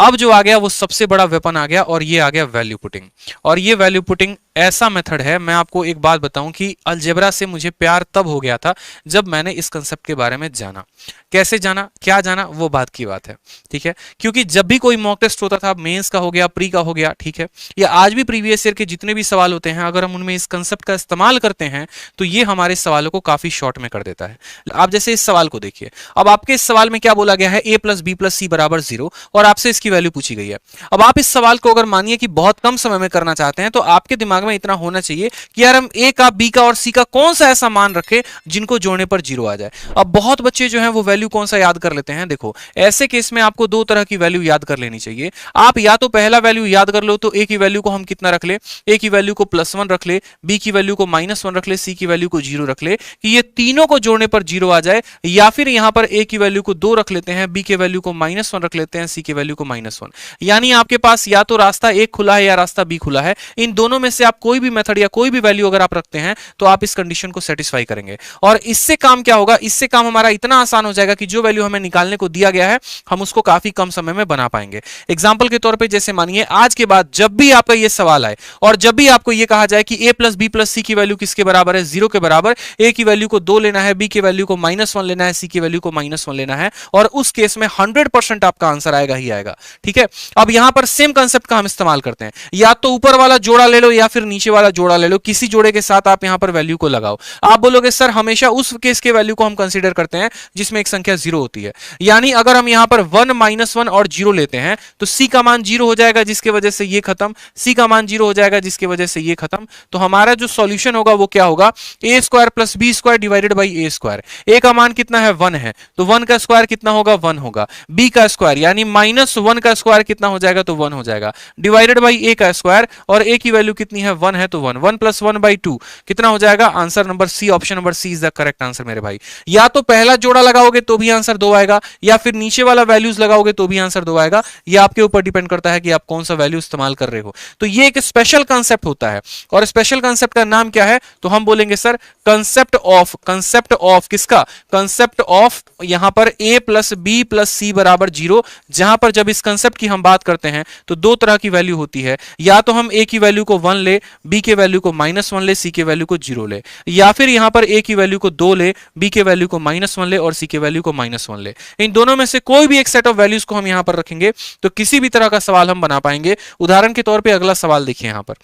अब जो आ गया वो सबसे बड़ा वेपन आ गया, और ये आ गया वैल्यू पुटिंग। और ये वैल्यू पुटिंग ऐसा मेथड है, मैं आपको एक बात बताऊं कि अलजेब्रा से मुझे प्यार तब हो गया था जब मैंने इस कंसेप्ट के बारे में जाना। कैसे जाना, क्या जाना, वो बात की बात है, ठीक है। क्योंकि जब भी कोई मॉक टेस्ट होता था, मेंस का हो गया, प्री का हो गया, ठीक है, या आज भी प्रीवियस ईयर के जितने भी सवाल होते हैं, अगर हम उनमें इस कंसेप्ट का इस्तेमाल करते हैं तो ये हमारे सवालों को काफी शॉर्ट में कर देता है। आप जैसे इस सवाल को देखिए, अब आपके इस सवाल में क्या बोला गया है, a प्लस बी प्लस सी बराबर 0, और आपसे इसकी वैल्यू पूछी गई है। अब आप इस सवाल को अगर मानिए कि बहुत कम समय में करना चाहते हैं, तो आपके दिमाग में इतना होना चाहिए कि यार हम a का, b का और c का कौन सा ऐसा मान रखें जिनको जोड़ने पर 0 आ जाए। अब बहुत बच्चे जो हैं वो वैल्यू कौन सा याद कर लेते हैं, देखो ऐसे केस में आपको दो तरह की वैल्यू याद कर लेनी चाहिए। आप या तो पहला वैल्यू याद कर लो, तो a की वैल्यू को हम कितना रख ले, a की वैल्यू को +1 रख ले, b की वैल्यू को -1 रख ले, c की वैल्यू को 0 रख ले, कि ये तीनों को जोड़ने पर 0 आ जाए। या फिर यहां पर a की वैल्यू को 2 रख लेते हैं, b के वैल्यू को -1 रख लेते हैं, c की वैल्यू को -1। यानी आपके पास या तो रास्ता a खुला है या रास्ता b खुला है। इन दोनों में से आप कोई भी मेथड या कोई भी वैल्यू अगर आप रखते हैं तो आप इस कंडीशन को सेटिस्फाई करेंगे। और इससे काम क्या होगा, इससे काम हमारा इतना आसान हो जाएगा कि जो वैल्यू हमें निकालने को दिया गया है हम उसको काफी कम समय में बना पाएंगे। एग्जांपल के तौर पे जैसे मानिए आज के बाद जब भी आपका ये सवाल आए और जब भी आपको ये कहा जाए कि a प्लस बी प्लस सी की वैल्यू किसके बराबर है, 0 के बराबर, a की वैल्यू को 2 लेना है, b की वैल्यू को -1 लेना है, c की वैल्यू को -1 लेना है, और उस केस में 100% आपका आंसर आएगा ही आएगा, ठीक है। अब यहां पर सेम कंसेप्ट का हम इस्तेमाल करते हैं, या तो ऊपर वाला जोड़ा ले लो या फिर नीचे वाला जोड़ा ले लो, किसी जोड़े के साथ आप यहां पर वैल्यू को लगाओ। आप बोलोगे सर हमेशा उस केस के वैल्यू को हम कंसीडर करते हैं जिसमें एक संख्या 0 होती है। यानी अगर हम यहां पर 1 -1 और 0 लेते हैं तो c का मान 0 हो जाएगा जिसकी वजह से ये खत्म, c का मान 0 हो जाएगा जिसकी वजह से ये खत्म। तो हमारा जो सॉल्यूशन होगा वो क्या होगा, a square plus B square divided by a square. a का मान कितना है, 1 है, तो 1 का स्क्वायर कितना होगा, 1 होगा। b का स्क्वायर यानी -1 का स्क्वायर कितना हो जाएगा, तो 1 हो जाएगा, डिवाइडेड बाई a का स्क्वायर, और a की वैल्यू कितनी है, 1 है, तो 1 1 + 1/2 कितना हो जाएगा, answer number C, option number C is the correct answer मेरे भाई। या तो पहला जोड़ा लगाओगे तो भी आंसर 2 आएगा, या फिर नीचे वाला वैल्यूज लगाओगे तो भी आंसर 2 आएगा। ये आपके ऊपर डिपेंड करता है कि आप कौन सा वैल्यू इस्तेमाल कर रहे हो। तो ये एक स्पेशल कांसेप्ट होता है, और स्पेशल कांसेप्ट का नाम क्या है, तो हम बोलेंगे सर कांसेप्ट ऑफ किसका, कांसेप्ट ऑफ यहां पर a प्लस बी प्लस सी बराबर 0। जहां पर जब इस कांसेप्ट की हम बात करते हैं तो दो तरह की वैल्यू होती है, या तो हम a की वैल्यू को 1 ले, b के वैल्यू को -1 ले, c के वैल्यू को 0 ले, या फिर यहां पर a की वैल्यू को 2 ले, b के वैल्यू को -1 ले और c के वैल्यू को -1 ले। इन दोनों में से कोई भी एक सेट ऑफ वैल्यूज को हम यहां पर रखेंगे तो किसी भी तरह का सवाल हम बना पाएंगे। उदाहरण के तौर पे अगला सवाल देखिए, यहां पर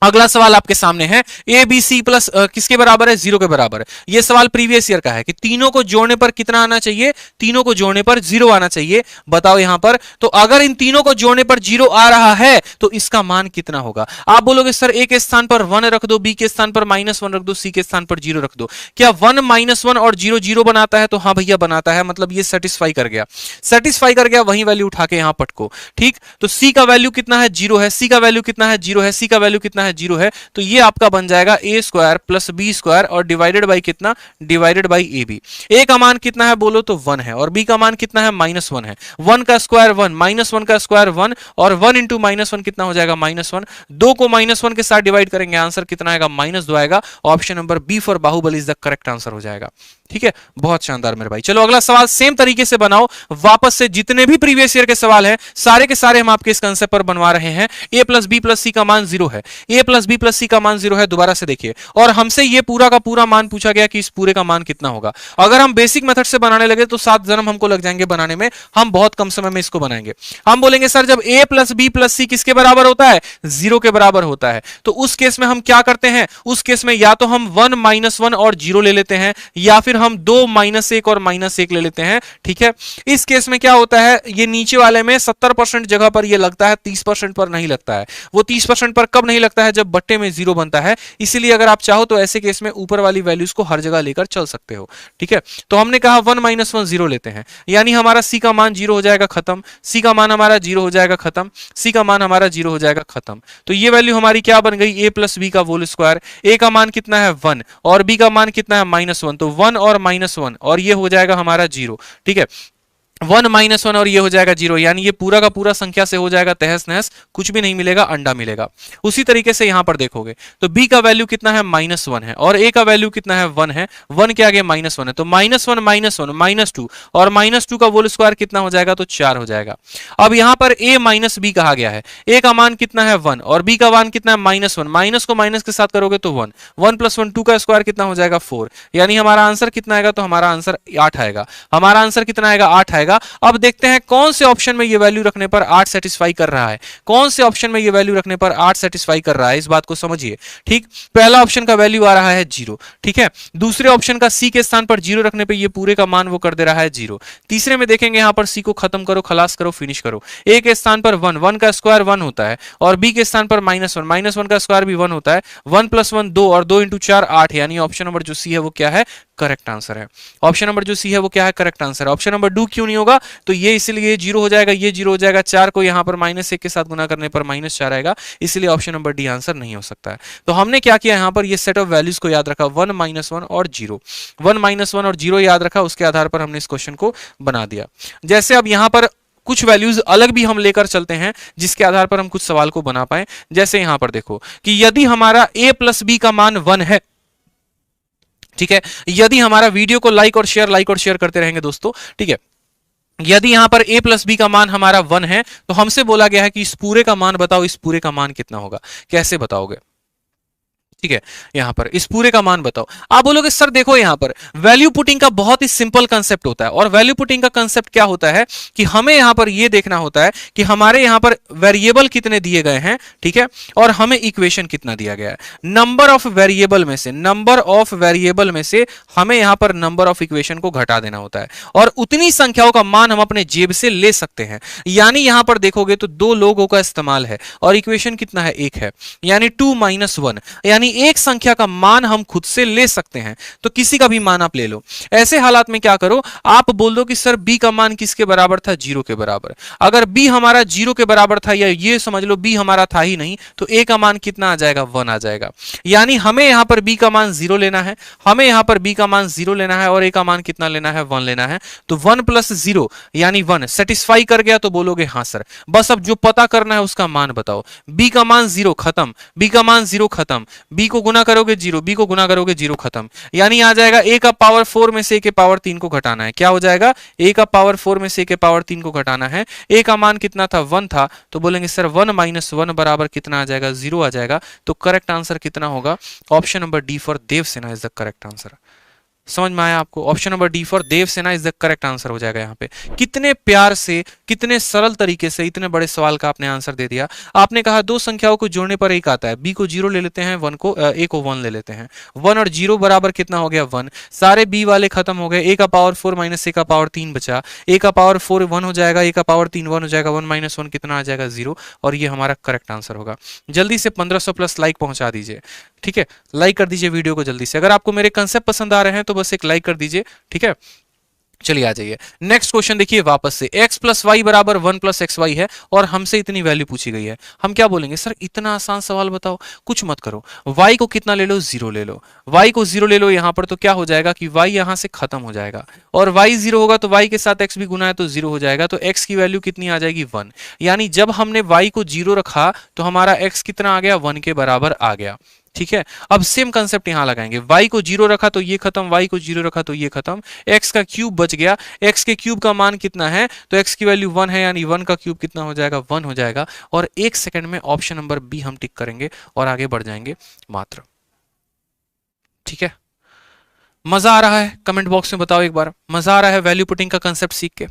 अगला सवाल आपके सामने है, ए बी सी प्लस किसके बराबर है, 0 के बराबर है। यह सवाल प्रीवियस ईयर का है कि तीनों को जोड़ने पर कितना आना चाहिए, तीनों को जोड़ने पर 0 आना चाहिए। बताओ यहां पर, तो अगर इन तीनों को जोड़ने पर 0 आ रहा है तो इसका मान कितना होगा। आप बोलोगे सर ए के स्थान पर 1 रख दो, बी के स्थान पर -1 रख दो, सी के स्थान पर 0 रख दो। क्या 1 -1 और 0 0 बनाता है, तो हाँ भैया बनाता है, मतलब ये सेटिस्फाई कर गया, वही वैल्यू उठा के यहां पटको, ठीक। तो सी का वैल्यू कितना है, 0 है, सी का वैल्यू कितना है, 0 है, सी का वैल्यू कितना है, 0 है। तो ये आपका बन जाएगा a square plus B square और डिवाइडेड बाई कितना, divided by A B. a का मान कितना है बोलो तो 1 है, और b का मान कितना है, -1 है। 1 का स्क्वायर 1, -1 का स्क्वायर 1, और 1 इंटू -1 कितना हो जाएगा, -1। 2 को -1 के साथ डिवाइड करेंगे, आंसर कितना आएगा, -2 आएगा। Option number B for Baahubali is the correct answer हो जाएगा, ठीक है। बहुत शानदार मेरे भाई। चलो अगला सवाल सेम तरीके से बनाओ, वापस से जितने भी प्रीवियस ईयर के सवाल हैं सारे के सारे हम आपके इस कंसेप्ट पर बनवा रहे हैं। a प्लस बी प्लस सी का मान 0 है, a प्लस बी प्लस सी का मान 0 है। दोबारा से देखिए, और हमसे ये पूरा का पूरा मान पूछा गया कि इस पूरे का मान कितना होगा। अगर हम बेसिक मेथड से बनाने लगे तो 7 जन्म हमको लग जाएंगे बनाने में, हम बहुत कम समय में इसको बनाएंगे। हम बोलेंगे सर जब a प्लस बी प्लस सी किसके बराबर होता है, 0 के बराबर होता है, तो उस केस में हम क्या करते हैं, उस केस में या तो हम 1 -1 और 0 ले लेते हैं, या फिर हम 2 -1 और -1 ले लेते हैं, ठीक है। इस केस में क्या होता है, ये नीचे वाले में 70% जगह पर ये लगता है, 30% पर नहीं लगता है। वो 30% पर कब नहीं लगता है, जब बट्टे में 0 बनता है। इसीलिए अगर आप चाहो तो ऐसे केस में ऊपर वाली वैल्यूज को हर जगह लेकर चल सकते हो, ठीक है। तो हमने कहा 1 -1 0 लेते हैं, यानी हमारा c का मान 0 हो जाएगा, खत्म। c का मान हमारा 0 हो जाएगा, खत्म। c का मान हमारा 0 हो जाएगा, खत्म। तो ये वैल्यू हमारी क्या बन गई, a प्लस बी का होल स्क्वायर। a का मान कितना है 1 और b का मान कितना है -1, तो 1 और -1 और ये हो जाएगा हमारा 0, ठीक है। वन माइनस वन और ये हो जाएगा जीरो, यानी ये पूरा का पूरा संख्या से हो जाएगा तहस नहस, कुछ भी नहीं मिलेगा, अंडा मिलेगा। उसी तरीके से यहां पर देखोगे तो b का वैल्यू कितना है माइनस वन है, और a का वैल्यू कितना है वन है, वन के आगे माइनस वन है, तो माइनस वन माइनस टू, और माइनस टू का होल स्क्वायर कितना हो जाएगा, तो चार हो जाएगा। अब यहां पर a माइनस बी कहा गया है, a का मान कितना है वन और b का मान कितना है माइनस वन, माइनस को माइनस के साथ करोगे तो one, one plus one two का स्क्वायर कितना हो जाएगा फोर, यानी हमारा आंसर कितना आएगा, तो हमारा आंसर आठ आएगा। हमारा आंसर कितना आएगा, आठ आएगा। अब देखते हैं कौन से ऑप्शन में ये वैल्यू रखने पर 8 सेटिस्फाई कर रहा है, कौन से ऑप्शन में ये वैल्यू रखने पर 8 सेटिस्फाई कर रहा है, इस बात को समझिए। ठीक, पहला ऑप्शन का वैल्यू आ रहा है जीरो, ठीक है। दूसरे ऑप्शन का सी के स्थान पर जीरो रखने पर ये पूरे का मान वो कर दे रहा है जीरो। तीसरे में देखेंगे यहां पर सी को खत्म करो, खलास करो, फिनिश करो। ए के स्थान पर वन, वन का स्क्वायर वन होता है, और बी के स्थान पर माइनस वन, माइनस वन का स्क्वायर भी वन होता है, वन प्लस वन दो, और दो इंटू चार आठ, यानी ऑप्शन नंबर जो सी है वो क्या है, करेक्ट आंसर है। ऑप्शन नंबर जो सी है वो क्या है, करेक्ट आंसर है। ऑप्शन नंबर डू क्यों नहीं होगा, तो ये इसलिए जीरो हो जाएगा, ये जीरो हो जाएगा, चार को यहां पर माइनस एक के साथ गुना करने पर माइनस चार आएगा, इसलिए ऑप्शन नंबर डी आंसर नहीं हो सकता है। तो हमने क्या किया, यहां पर ये सेट ऑफ वैल्यूज को याद रखा, वन माइनस वन और जीरो, वन माइनस वन और जीरो याद रखा, उसके आधार पर हमने इस क्वेश्चन को बना दिया। जैसे अब यहां पर कुछ वैल्यूज अलग भी हम लेकर चलते हैं जिसके आधार पर हम कुछ सवाल को बना पाए। जैसे यहां पर देखो कि यदि हमारा a प्लस बी का मान वन है, ठीक है, यदि हमारा वीडियो को लाइक और शेयर करते रहेंगे दोस्तों, ठीक है, यदि यहां पर a प्लस बी का मान हमारा वन है तो हमसे बोला गया है कि इस पूरे का मान बताओ, इस पूरे का मान कितना होगा, कैसे बताओगे, ठीक है, यहां पर इस पूरे का मान बताओ। आप बोलोगे सर देखो यहां पर वैल्यू पुटिंग का बहुत ही सिंपल कंसेप्ट होता है, और वैल्यू पुटिंग का कंसेप्ट क्या होता है कि हमें यहां पर यह देखना होता है कि हमारे यहां पर वेरिएबल कितने दिए गए हैं, ठीक है, और हमें इक्वेशन कितना दिया गया है। नंबर ऑफ वेरिएबल में से, नंबर ऑफ वेरिएबल में से हमें यहां पर नंबर ऑफ इक्वेशन को घटा देना होता है, और उतनी संख्याओं का मान हम अपने जेब से ले सकते हैं। यानी यहां पर देखोगे तो दो लोगों का इस्तेमाल है, और इक्वेशन कितना है, एक है, यानी टू माइनस वन, यानी एक संख्या का मान हम खुद से ले सकते हैं। तो किसी का भी मान आप ले लो। ऐसे हालात में क्या करो, आप बोल दो कि सर b का मान किसके बराबर था, जीरो के बराबर। अगर b हमारा जीरो के बराबर था, या ये समझ लो b हमारा था ही नहीं, तो a का मान कितना आ जाएगा, वन आ जाएगा। यानी हमें यहां पर b का मान जीरो लेना है, हमें यहां पर b का मान जीरो लेना है, और a का मान कितना लेना है, वन लेना है। तो वन प्लस जीरो यानी वन सेटिस्फाई कर गया, तो बोलोगे हाँ सर। बस अब जो पता करना है उसका मान बताओ। b का मान जीरो, खत्म। b का मान जीरो, खत्म। b को गुना करोगे जीरो, b को गुना करोगे जीरो, खत्म। यानी आ जाएगा a का पावर 4 में से a के पावर 3 को घटाना है। क्या हो जाएगा, a का पावर 4 में से a के पावर 3 को घटाना है। a का मान कितना था, वन था, तो बोलेंगे सर वन माइनस वन बराबर कितना आ जाएगा, जीरो आ जाएगा। तो करेक्ट आंसर कितना होगा, option number D for Devsena is the correct answer. समझ में आया आपको, option number D for Devsena is the correct answer हो जाएगा। यहाँ पे कितने प्यार से, कितने सरल तरीके से इतने बड़े सवाल का आपने आंसर दे दिया। आपने कहा दो संख्याओं को जोड़ने पर एक आता है, बी को जीरो ले लेते हैं, वन को ए को वन ले लेते हैं, वन और जीरो बराबर कितना हो गया, वन। सारे बी वाले खत्म हो गए, ए का पावर 4 माइनस ए का पावर 3 बचा, ए का पावर 4 वन हो जाएगा, ए का पावर 3 वन हो जाएगा, वन माइनस वन कितना आ जाएगा, जीरो, और ये हमारा करेक्ट आंसर होगा। जल्दी से 1500 प्लस लाइक पहुंचा दीजिए, ठीक है, लाइक कर दीजिए वीडियो को जल्दी से। अगर आपको मेरे कंसेप्ट पसंद आ रहे हैं तो बस एक लाइक कर दीजिए, ठीक है। चलिए आ जाइए नेक्स्ट क्वेश्चन देखिए वापस से, x प्लस वाई बराबर वन प्लस एक्स वाई है, और हमसे इतनी वैल्यू पूछी गई है। हम क्या बोलेंगे, सर इतना आसान सवाल बताओ, कुछ मत करो, y को कितना ले लो, जीरो ले लो, y को जीरो ले लो यहां पर, तो क्या हो जाएगा कि y यहां से खत्म हो जाएगा, और y जीरो होगा तो y के साथ x भी गुना है तो जीरो हो जाएगा, तो x की वैल्यू कितनी आ जाएगी, वन। यानी जब हमने y को जीरो रखा तो हमारा x कितना आ गया, वन के बराबर आ गया, ठीक है। अब सेम कंसेप्ट यहां लगाएंगे, y को जीरो रखा तो ये खत्म, y को जीरो रखा तो ये खत्म, x का क्यूब बच गया, x के क्यूब का मान कितना है, तो x की वैल्यू वन है, यानी वन का क्यूब कितना हो जाएगा, वन हो जाएगा। और एक सेकंड में ऑप्शन नंबर बी हम टिक करेंगे और आगे बढ़ जाएंगे मात्र, ठीक है। मजा आ रहा है, कमेंट बॉक्स में बताओ एक बार, मजा आ रहा है वैल्यू पुटिंग का कंसेप्ट सीख के?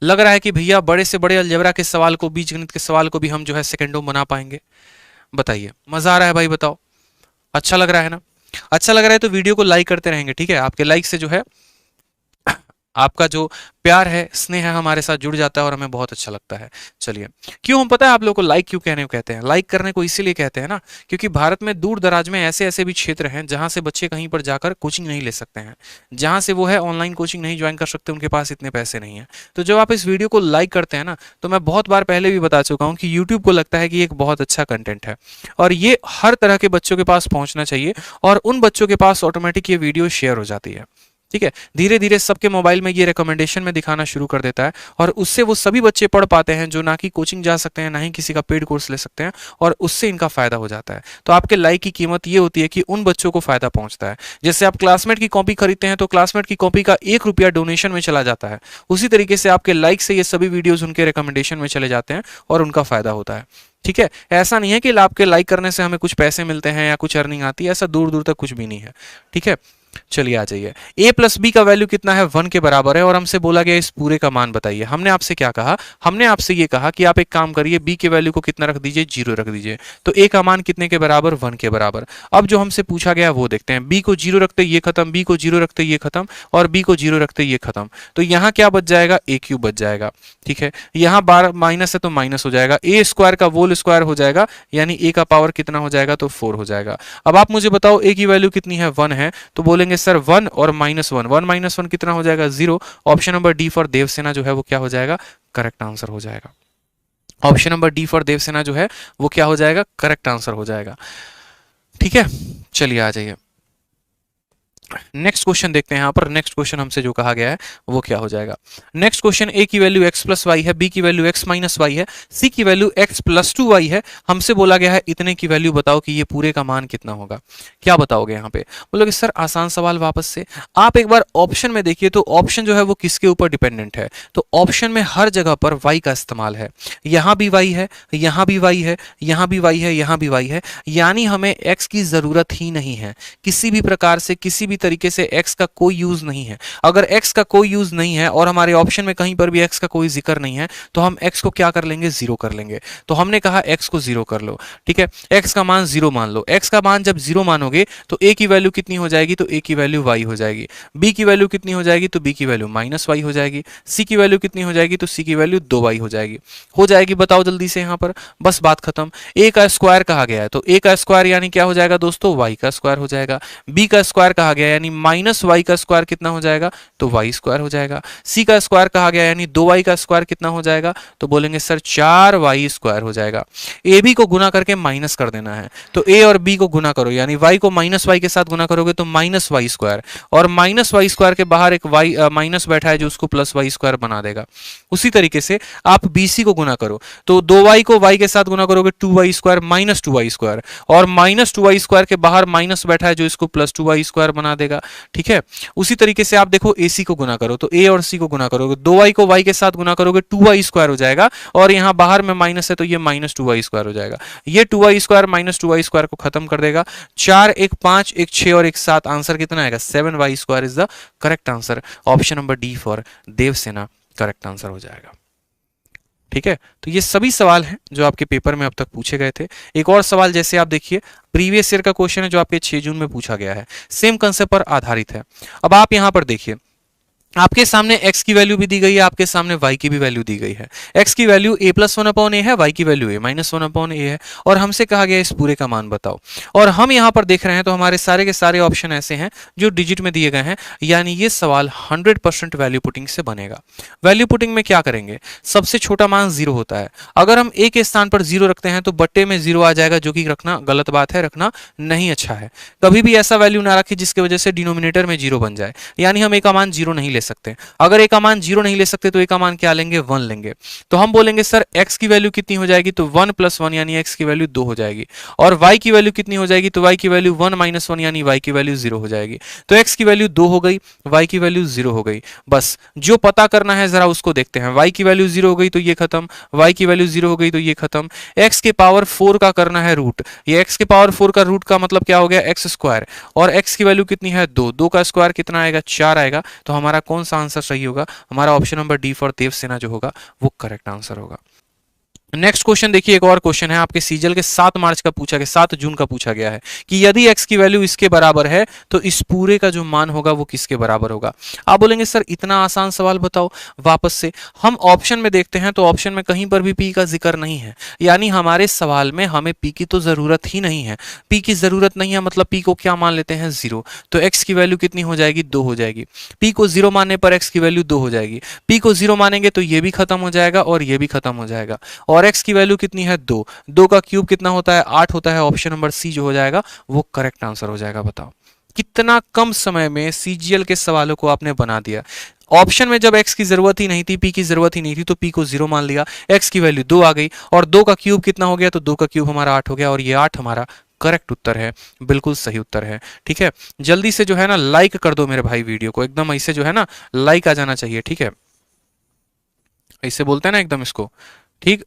लग रहा है कि भैया बड़े से बड़े अलजेब्रा के सवाल को, बीजगणित के सवाल को भी हम जो है सेकंडों में बना पाएंगे? बताइए, मजा आ रहा है भाई, बताओ, अच्छा लग रहा है ना? अच्छा लग रहा है तो वीडियो को लाइक करते रहेंगे, ठीक है। आपके लाइक से जो है आपका जो प्यार है, स्नेह है, हमारे साथ जुड़ जाता है और हमें बहुत अच्छा लगता है। चलिए, क्यों हम पता है आप लोगों को लाइक क्यों कहते हैं, लाइक करने को इसीलिए कहते हैं ना, क्योंकि भारत में दूर दराज में ऐसे ऐसे भी क्षेत्र हैं जहां से बच्चे कहीं पर जाकर कोचिंग नहीं ले सकते हैं, जहां से वो है ऑनलाइन कोचिंग नहीं ज्वाइन कर सकते, उनके पास इतने पैसे नहीं है। तो जब आप इस वीडियो को लाइक करते हैं ना, तो मैं बहुत बार पहले भी बता चुका हूँ कि यूट्यूब को लगता है कि एक बहुत अच्छा कंटेंट है और ये हर तरह के बच्चों के पास पहुंचना चाहिए, और उन बच्चों के पास ऑटोमेटिक ये वीडियो शेयर हो जाती है, ठीक है, धीरे धीरे सबके मोबाइल में ये रिकमेंडेशन में दिखाना शुरू कर देता है और उससे वो सभी बच्चे पढ़ पाते हैं जो ना कि कोचिंग जा सकते हैं, ना ही किसी का पेड कोर्स ले सकते हैं, और उससे इनका फायदा हो जाता है। तो आपके लाइक की कीमत ये होती है कि उन बच्चों को फायदा पहुंचता है। जैसे आप क्लासमेट की कॉपी खरीदते हैं तो क्लासमेट की कॉपी का 1 रुपया डोनेशन में चला जाता है, उसी तरीके से आपके लाइक से ये सभी वीडियोज उनके रिकमेंडेशन में चले जाते हैं और उनका फायदा होता है। ठीक है, ऐसा नहीं है कि आपके लाइक करने से हमें कुछ पैसे मिलते हैं या कुछ अर्निंग आती है, ऐसा दूर दूर तक कुछ भी नहीं है। ठीक है, चलिए आ जाइए। a प्लस बी का वैल्यू कितना है, 1 के बराबर है, और हमसे बोला गया इस पूरे का मान बताइए। हमने आपसे क्या कहा, हमने आपसे ये कहा कि आप एक काम करिए, b के वैल्यू को कितना रख दीजिए, 0 रख दीजिए। तो a का मान कितने के बराबर, 1 के बराबर। अब जो हमसे पूछा गया वो देखते हैं, b को 0 रखते ये खत्म, b को 0 रखते ये खत्म, और b को 0 रखते ये खत्म। तो यहाँ क्या बच जाएगा, a क्यूब बच जाएगा। ठीक है, यहाँ 12 माइनस है तो माइनस हो जाएगा, a स्क्वायर का होल स्क्वायर हो जाएगा, यानी a का पावर कितना हो जाएगा, तो 4 हो जाएगा। अब आप मुझे बताओ a की वैल्यू कितनी है, 1 है, तो बोलेंगे सर 1 और -1, 1 -1 कितना हो जाएगा, 0। Option number D for Devsena जो है वो क्या हो जाएगा, करेक्ट आंसर हो जाएगा। Option number D for Devsena जो है वो क्या हो जाएगा, करेक्ट आंसर हो जाएगा। ठीक है, चलिए आ जाइए नेक्स्ट क्वेश्चन देखते हैं। यहाँ पर नेक्स्ट क्वेश्चन हमसे जो कहा गया है वो क्या हो जाएगा। नेक्स्ट क्वेश्चन, a की वैल्यू x प्लस वाई है, b की वैल्यू x माइनस वाई है, c की वैल्यू x प्लस 2y है। हमसे बोला गया है इतने की वैल्यू बताओ कि ये पूरे का मान कितना होगा। क्या बताओगे यहाँ पे, बोलोगे सर आसान सवाल वापस से। आप एक बार ऑप्शन में देखिए तो ऑप्शन जो है वो किसके ऊपर डिपेंडेंट है, तो ऑप्शन में हर जगह पर y का इस्तेमाल है। यहाँ भी y है, यहाँ भी y है, यहाँ भी y है, यहाँ भी y है, यानी हमें x की जरूरत ही नहीं है। किसी भी प्रकार से किसी भी तरीके से x का कोई यूज नहीं है। अगर x का कोई यूज नहीं है और हमारे ऑप्शन में कहीं पर भी x का कोई जिक्र नहीं है तो हम x को क्या कर लेंगे, 0 कर लेंगे। तो हमने कहा x को 0 कर लो। ठीक है, x का मान 0 मान लो। x का मान जब 0 मानोगे तो a की वैल्यू कितनी हो जाएगी, तो a की वैल्यू y हो जाएगी। b की वैल्यू कितनी हो जाएगी, तो b की वैल्यू -y हो जाएगी। c की वैल्यू कितनी हो जाएगी, तो c की वैल्यू 2y हो जाएगी। बताओ जल्दी से यहाँ पर, बस बात खत्म। a का स्क्वायर कहा गया है तो a का स्क्वायर यानी क्या हो जाएगा दोस्तों, y का स्क्वायर हो जाएगा। b का स्क्वायर कहा गया यानी -y का स्क्वायर कितना हो जाएगा, तो y स्क्वायर हो जाएगा। c का स्क्वायर कहा गया यानी 2y का स्क्वायर कितना हो जाएगा, तो बोलेंगे सर 4y स्क्वायर हो जाएगा। a b को गुना करके माइनस कर देना है, तो a और b को गुना करो, यानी y को -y के साथ गुना करोगे तो -y स्क्वायर, और -y स्क्वायर के बाहर एक y माइनस बैठा है जो उसको +y स्क्वायर बना देगा। उसी तरीके से आप bc को गुना करो, तो 2y को y के साथ गुना करोगे 2y स्क्वायर -2y स्क्वायर, और -2y स्क्वायर के बाहर माइनस बैठा है जो इसको +2y स्क्वायर बना देगा। ठीक है, उसी तरीके से आप देखो ac को गुना करो, तो a और c को गुना करोगे, 2y को y के साथ गुना करोगे 2y स्क्वायर हो जाएगा, और यहाँ बाहर में माइनस है तो ये -2y स्क्वायर हो जाएगा। ये 2y स्क्वायर -2y स्क्वायर को खत्म कर देगा। 4 1 5 1 6 और 1 7, आंसर कितना आएगा, 7y square is the correct answer. Option number D for Devsena correct answer हो जाएगा। ठीक है, तो ये सभी सवाल हैं जो आपके पेपर में अब तक पूछे गए थे। एक और सवाल जैसे आप देखिए, प्रीवियस ईयर का क्वेश्चन है जो आपके 6 जून में पूछा गया है, सेम कंसेप्ट पर आधारित है। अब आप यहां पर देखिए, आपके सामने x की वैल्यू भी दी गई है, आपके सामने y की भी वैल्यू दी गई है। x की वैल्यू a प्लस 1/a है, y की वैल्यू a माइनस 1/a है, और हमसे कहा गया इस पूरे का मान बताओ। और हम यहाँ पर देख रहे हैं तो हमारे सारे के सारे ऑप्शन ऐसे हैं जो डिजिट में दिए गए हैं, यानी ये सवाल 100% वैल्यू पुटिंग से बनेगा। वैल्यू पुटिंग में क्या करेंगे, सबसे छोटा मान 0 होता है। अगर हम a के स्थान पर 0 रखते हैं तो बट्टे में 0 आ जाएगा, जो कि रखना गलत बात है, रखना नहीं अच्छा है। कभी भी ऐसा वैल्यू ना रखें जिसकी वजह से डिनोमिनेटर में 0 बन जाए, यानी हम a का मान 0 नहीं ले सकते। अगर a का मान 0 नहीं ले सकते तो a का मान क्या लेंगे, 1 लेंगे। तो हम बोलेंगे सर x की वैल्यू कितनी हो जाएगी, तो 1 + 1 यानी x की वैल्यू 2 हो जाएगी। और y की वैल्यू कितनी हो जाएगी, तो y की वैल्यू 1 - 1 यानी y की वैल्यू 0 हो जाएगी। तो x की वैल्यू 2 हो गई, y की वैल्यू 0 हो गई। बस जो पता करना है जरा उसको देखते हैं। y की वैल्यू 0 हो गई तो ये खत्म, y की वैल्यू 0 हो गई तो ये खत्म। x के पावर 4 का करना है रूट, ये x के पावर 4 का रूट का मतलब क्या हो गया, x स्क्वायर, और x की वैल्यू कितनी है, 2, 2 का स्क्वायर कितना आएगा, 4 आएगा। तो हमारा कौन सा आंसर सही होगा, हमारा option number D for Devsena जो होगा वो करेक्ट आंसर होगा। नेक्स्ट क्वेश्चन देखिए, एक और क्वेश्चन है आपके सीजल के 7 मार्च का पूछा गया, 7 जून का पूछा गया है कि यदि x की वैल्यू इसके बराबर है तो इस पूरे का जो मान होगा वो किसके बराबर होगा। आप बोलेंगे सर इतना आसान सवाल बताओ। वापस से हम ऑप्शन में देखते हैं तो ऑप्शन में कहीं पर भी p का जिक्र नहीं है, यानी हमारे सवाल में हमें p की तो जरूरत ही नहीं है। p की जरूरत नहीं है मतलब p को क्या मान लेते हैं, 0। तो x की वैल्यू कितनी हो जाएगी, 2 हो जाएगी। p को 0 मानने पर x की वैल्यू 2 हो जाएगी। p को 0 मानेंगे तो ये भी खत्म हो जाएगा और ये भी खत्म हो जाएगा। और x की वैल्यू कितनी है, 2, 2 का क्यूब कितना होता है, 8 होता है। ऑप्शन नंबर सी जो हो जाएगा वो करेक्ट आंसर हो जाएगा। बताओ कितना कम समय में सीजीएल के सवालों को आपने बना दिया। ऑप्शन में जब x की जरूरत ही नहीं थी, p की जरूरत ही नहीं थी, तो p को 0 मान लिया, x की वैल्यू 2 आ गई, और 2 का क्यूब कितना हो गया, तो 2 का क्यूब हमारा 8 हो गया, और ये 8 हमारा करेक्ट उत्तर है, बिल्कुल सही उत्तर है। ठीक है, जल्दी से जो है ना लाइक कर दो मेरे भाई, वीडियो को एकदम ऐसे जो है ना लाइक आ जाना चाहिए। ठीक है, ऐसे बोलते हैं ना एकदम इसको, ठीक,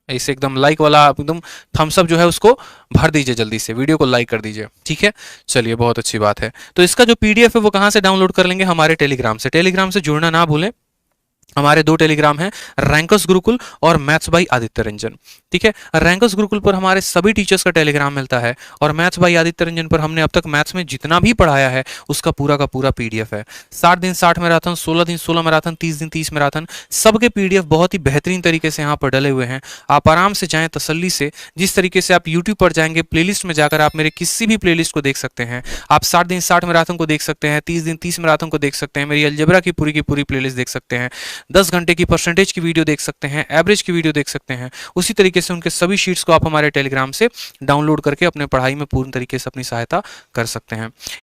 ऐसे एकदम लाइक वाला आप एकदम थम्स अप जो है उसको भर दीजिए, जल्दी से वीडियो को लाइक कर दीजिए। ठीक है, चलिए बहुत अच्छी बात है। तो इसका जो पीडीएफ है वो कहाँ से डाउनलोड कर लेंगे, हमारे टेलीग्राम से। टेलीग्राम से जुड़ना ना भूलें, हमारे 2 टेलीग्राम हैं, रैंकर्स गुरुकुल और मैथ्स बाई आदित्य रंजन। ठीक है, रैंकर्स गुरुकुल पर हमारे सभी टीचर्स का टेलीग्राम मिलता है, और मैथ्स बाई आदित्य रंजन पर हमने अब तक मैथ्स में जितना भी पढ़ाया है उसका पूरा का पूरा पीडीएफ है। 60 दिन 60 मैराथन, 16 दिन 16 मैराथन, 30 दिन 30 मैराथन, सबके पीडीएफ बहुत ही बेहतरीन तरीके से यहाँ पर डले हुए हैं। आप आराम से जाएं तसल्ली से। जिस तरीके से आप यूट्यूब पर जाएंगे, प्लेलिस्ट में जाकर आप मेरे किसी भी प्लेलिस्ट को देख सकते हैं। आप 60 दिन 60 मैराथन को देख सकते हैं, 30 दिन 30 मैराथन को देख सकते हैं, मेरी अलजेब्रा की पूरी प्लेलिस्ट देख सकते हैं, 10 घंटे की परसेंटेज की वीडियो देख सकते हैं, एवरेज की वीडियो देख सकते हैं। उसी तरीके से उनके सभी शीट्स को आप हमारे टेलीग्राम से डाउनलोड करके अपने पढ़ाई में पूर्ण तरीके से अपनी सहायता कर सकते हैं।